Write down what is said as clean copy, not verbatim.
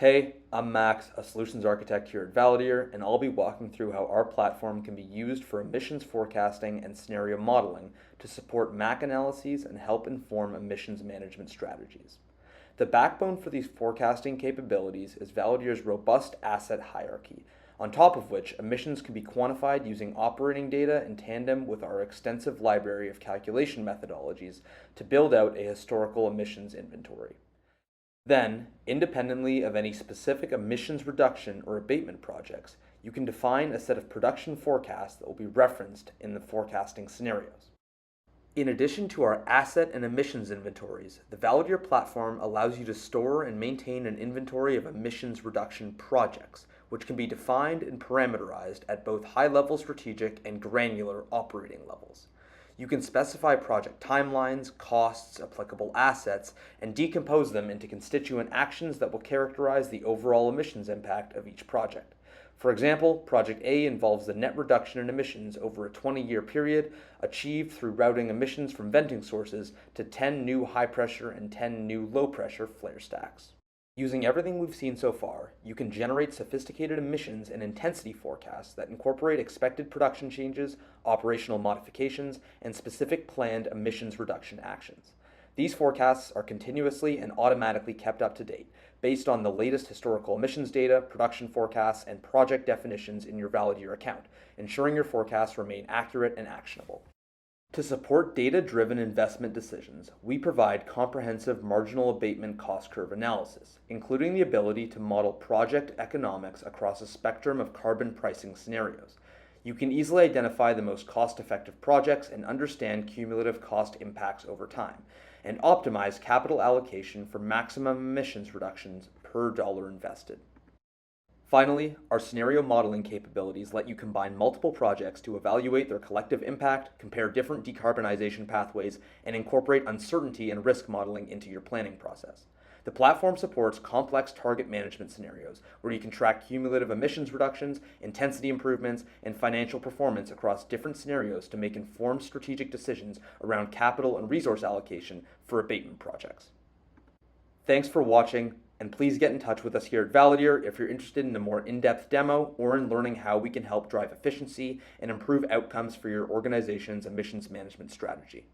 Hey, I'm Max, a solutions architect here at Validere, and I'll be walking through how our platform can be used for emissions forecasting and scenario modeling to support MAC analyses and help inform emissions management strategies. The backbone for these forecasting capabilities is Validere's robust asset hierarchy, on top of which emissions can be quantified using operating data in tandem with our extensive library of calculation methodologies to build out a historical emissions inventory. Then, independently of any specific emissions reduction or abatement projects, you can define a set of production forecasts that will be referenced in the forecasting scenarios. In addition to our asset and emissions inventories, the Validere platform allows you to store and maintain an inventory of emissions reduction projects, which can be defined and parameterized at both high-level strategic and granular operating levels. You can specify project timelines, costs, applicable assets, and decompose them into constituent actions that will characterize the overall emissions impact of each project. For example, Project A involves the net reduction in emissions over a 20-year period achieved through routing emissions from venting sources to 10 new high-pressure and 10 new low-pressure flare stacks. Using everything we've seen so far, you can generate sophisticated emissions and intensity forecasts that incorporate expected production changes, operational modifications, and specific planned emissions reduction actions. These forecasts are continuously and automatically kept up to date, based on the latest historical emissions data, production forecasts, and project definitions in your Validere account, ensuring your forecasts remain accurate and actionable. To support data-driven investment decisions, we provide comprehensive marginal abatement cost curve analysis, including the ability to model project economics across a spectrum of carbon pricing scenarios. You can easily identify the most cost-effective projects and understand cumulative cost impacts over time, and optimize capital allocation for maximum emissions reductions per dollar invested. Finally, our scenario modeling capabilities let you combine multiple projects to evaluate their collective impact, compare different decarbonization pathways, and incorporate uncertainty and risk modeling into your planning process. The platform supports complex target management scenarios where you can track cumulative emissions reductions, intensity improvements, and financial performance across different scenarios to make informed strategic decisions around capital and resource allocation for abatement projects. Thanks for watching, and please get in touch with us here at Validere if you're interested in a more in-depth demo or in learning how we can help drive efficiency and improve outcomes for your organization's emissions management strategy.